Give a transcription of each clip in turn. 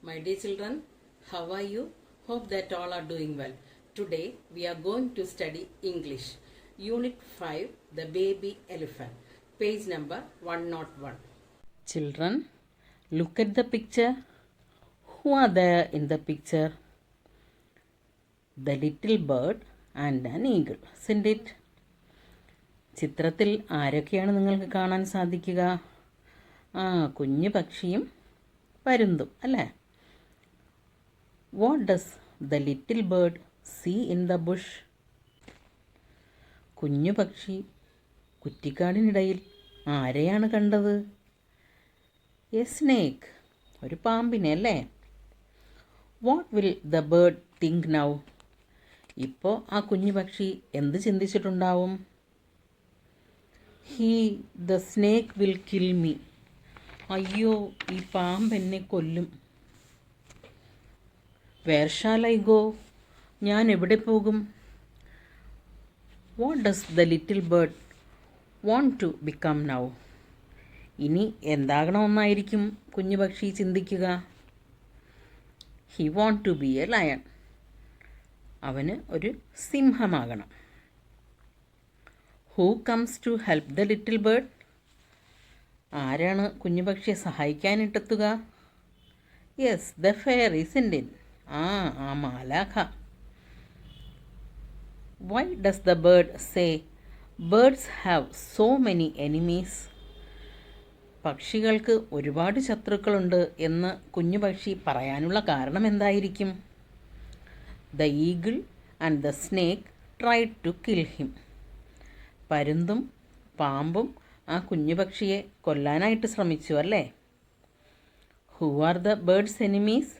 My dear children, how are you? Hope that all are doing well. Today we are going to study English. Unit 5, The Baby Elephant. Page number 101. Children, look at the picture. Who are there in the picture? The little bird and an eagle, isn't it? ചിത്രത്തിൽ ആരൊക്കെയാണ് നിങ്ങൾക്ക് കാണാൻ സാധിക്കുക? കുഞ്ഞു പക്ഷിയും പരുന്തും അല്ലേ? What does the little bird see in the bush? കുഞ്ഞു പക്ഷി കുറ്റിക്കാടിനിടയിൽ ആരെയാണ് കണ്ടത്? എ സ്നേക്ക്, ഒരു പാമ്പിനെ അല്ലേ? What will the bird think now? ഇപ്പോൾ ആ കുഞ്ഞു പക്ഷി എന്ത് ചിന്തിച്ചിട്ടുണ്ടാവും? The snake will kill me. അയ്യോ, ഈ പാമ്പ് എന്നെ കൊല്ലും. Where shall I go? ഞാൻ എവിടെ പോകും? What does the little bird want to become now? ഇനി എന്താകണമെന്നായിരിക്കും കുഞ്ഞു പക്ഷി ചിന്തിക്കുക? He want to be a lion. അവന് ഒരു സിംഹമാകണം. Who comes to help the little bird? ആരാണ് കുഞ്ഞു പക്ഷിയെ സഹായിക്കാനിട്ടെത്തുക? Yes, the fairies in. ആ മാലാഖ. Why does the bird say birds have so many enemies? പക്ഷികൾക്ക് ഒരുപാട് ശത്രുക്കളുണ്ട് എന്ന് കുഞ്ഞു പക്ഷി പറയാനുള്ള കാരണം എന്തായിരിക്കും? The eagle and the snake tried to kill him. പരുന്തും പാമ്പും ആ കുഞ്ഞു പക്ഷിയെ കൊല്ലാനായിട്ട് ശ്രമിച്ചു അല്ലേ? Who are the birds enemies?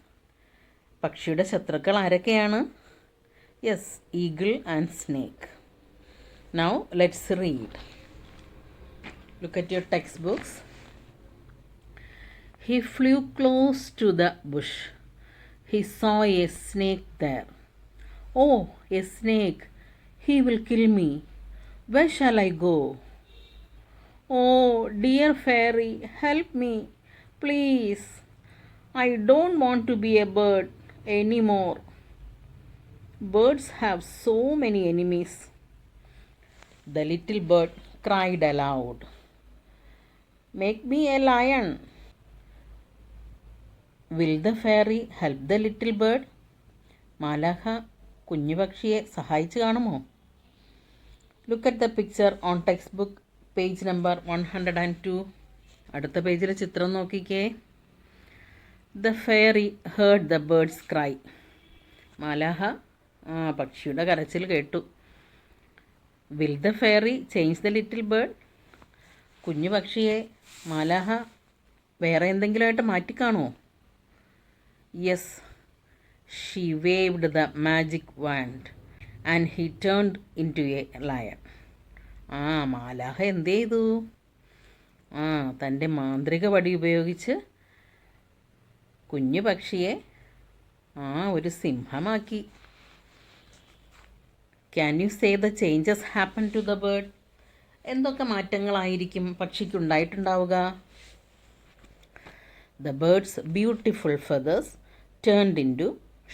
പക്ഷിയുടെ ശത്രുക്കൾ ആരൊക്കെയാണ്? Yes, eagle and snake. Now let's read. Look at your text books. He flew close to the bush. He saw a snake there. Oh, a snake! He will kill me. Where shall I go? Oh, dear fairy, help me, please. I don't want to be a bird anymore. Birds have so many enemies. The little bird cried aloud. Make me a lion. Will the fairy help the little bird? മാലാഖ കുഞ്ഞു പക്ഷിയെ സഹായിച്ചു കാണുമോ? Look at the picture on text book page number 102. അടുത്ത പേജിലെ ചിത്രം നോക്കിക്കേ. The fairy heard the birds cry. മാലാഹ പക്ഷിയുടെ കരച്ചിൽ കേട്ടു. Will the fairy change the little bird? കുഞ്ഞു പക്ഷിയെ മാലാഹ വേറെ എന്തെങ്കിലുമായിട്ട് മാറ്റിക്കാണോ? Yes, she waved the magic wand and he turned in to a lion. മാലാഹ എന്ത് ചെയ്തു? തൻ്റെ മാന്ത്രിക വടി ഉപയോഗിച്ച് കുഞ്ഞു പക്ഷിയെ ഒരു സിംഹമാക്കി. Can you say the changes happen to the bird? എന്തൊക്കെ മാറ്റങ്ങളായിരിക്കും പക്ഷിക്കുണ്ടായിട്ടുണ്ടാവുക? The bird's beautiful feathers turned in to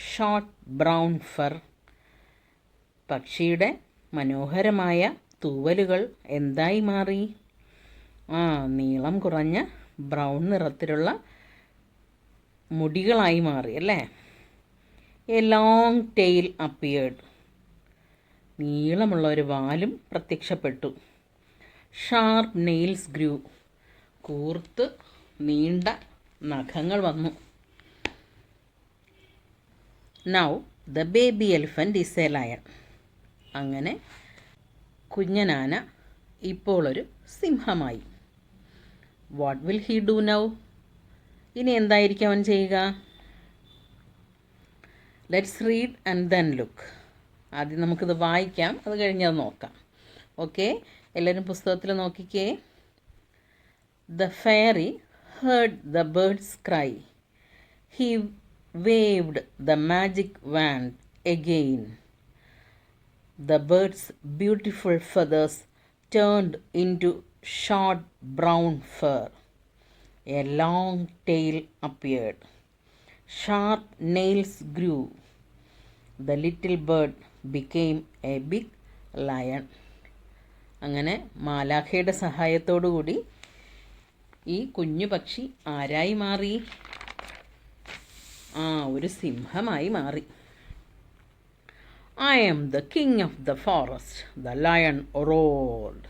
short brown fur. പക്ഷിയുടെ മനോഹരമായ തൂവലുകൾ എന്തായി മാറി? നീളം കുറഞ്ഞ ബ്രൗൺ നിറത്തിലുള്ള മുടികളായി മാറി അല്ലേ? A long tail appeared. നീളമുള്ള ഒരു വാലും പ്രത്യക്ഷപ്പെട്ടു. ഷാർപ്പ് നെയിൽസ് ഗ്രൂ. കൂർത്ത് നീണ്ട നഖങ്ങൾ വന്നു. Now the baby elephant is a lion. അങ്ങനെ കുഞ്ഞനാന ഇപ്പോൾ ഒരു സിംഹമായി. What will he do now? ഇനി എന്തായിരിക്കും അവൻ ചെയ്യുക? Let's read and then look. ആദ്യം നമുക്കിത് വായിക്കാം, അത് കഴിഞ്ഞത് നോക്കാം. ഓക്കെ, എല്ലാവരും പുസ്തകത്തിൽ നോക്കിക്കേ. The fairy heard the birds cry. He waved the magic want again. The bird's beautiful feathers turned into short brown fur. A long tail appeared. Sharp nails grew. The little bird became a big lion. അങ്ങനെ മാലാഖയുടെ സഹായത്തോടു കൂടി ഈ കുഞ്ഞു പക്ഷി ആരായി മാറി? ഒരു സിംഹമായി മാറി. I am the king of the forest, the lion roared.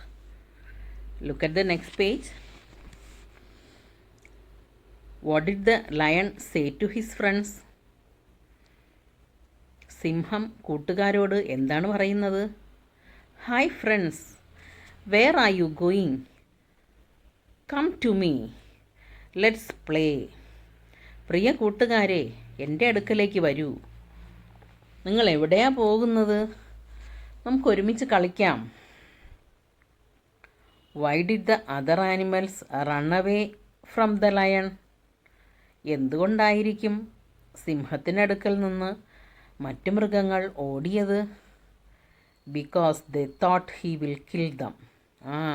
Look at the next page. What did the lion say to his friends? സിംഹം കൂട്ടുകാരോട് എന്താണ് പറയുന്നത്? Hi friends, where are you going? Come to me, let's play. പ്രിയ കൂട്ടുകാരെ, എൻ്റെ അടുക്കലേക്ക് വരൂ. നിങ്ങൾ എവിടെയാണ് പോകുന്നത്? നമുക്ക് ഒരുമിച്ച് കളിക്കാം. Why did the other animals run away from the lion? എന്തുകൊണ്ടായിരിക്കും സിംഹത്തിനടുക്കൽ നിന്ന് മറ്റു മൃഗങ്ങൾ ഓടിയത്? Because they thought he will kill them.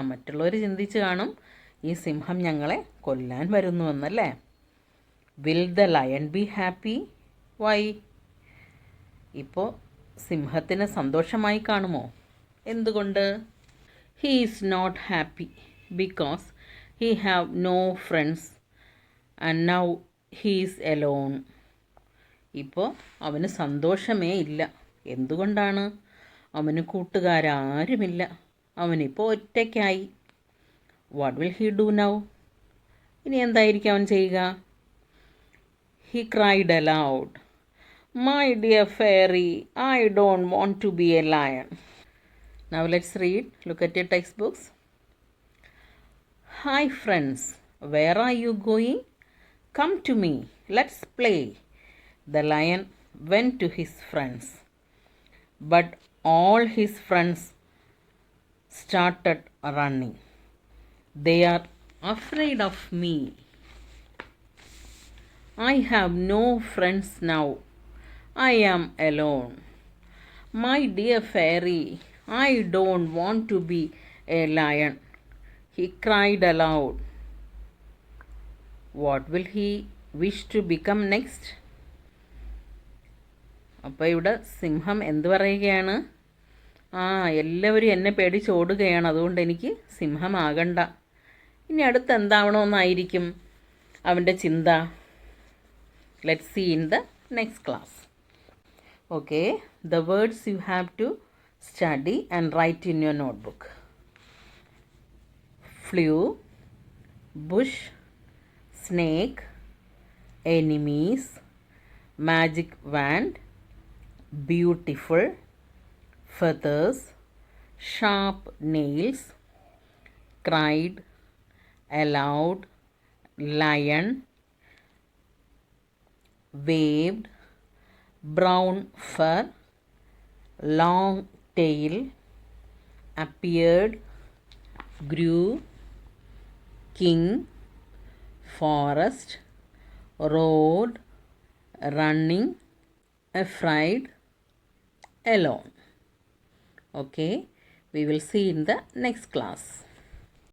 മറ്റുള്ളവർ ചിന്തിച്ച് കാണും, ഈ സിംഹം ഞങ്ങളെ കൊല്ലാൻ വരുന്നുവെന്നല്ലേ. Will the lion be happy? Why? ഇപ്പോൾ സിംഹത്തിന് സന്തോഷമായി കാണുമോ? എന്തുകൊണ്ട്? He is not happy because he have no friends and now he is alone. ഇപ്പോൾ അവന് സന്തോഷമേ ഇല്ല. എന്തുകൊണ്ടാണ്? അവന് കൂട്ടുകാരാരുമില്ല. അവനിപ്പോൾ ഒറ്റയ്ക്കായി. What will he do now? ഇനി എന്തായിരിക്കും അവൻ ചെയ്യുക? He cried allowed, My dear fairy, I don't want to be a lion. Now let's read. Look at your textbooks. Hi friends, where are you going? Come to me, let's play. The lion went to his friends, but all his friends started running. They are afraid of me. I have no friends now. I am alone. My dear fairy, I don't want to be a lion. He cried aloud. What will he wish to become next? അപ്പോൾ ഇവിടെ സിംഹം എന്ത് പറയുകയാണ്? എല്ലാവരും എന്നെ പേടിച്ചോടുകയാണ്, അതുകൊണ്ട് എനിക്ക് സിംഹമാകണ്ട. ഇനി അടുത്ത് എന്താവണമെന്നായിരിക്കും അവൻ്റെ ചിന്ത? Let's see in the next class. Okay, the words you have to study and write in your notebook. Flew, bush, snake, enemies, magic wand, beautiful, feathers, sharp nails, cried, aloud, lion, waved, brown fur, long tail, appeared, grew, king, forest, road, running, afraid, alone. Okay, we will see in the next class.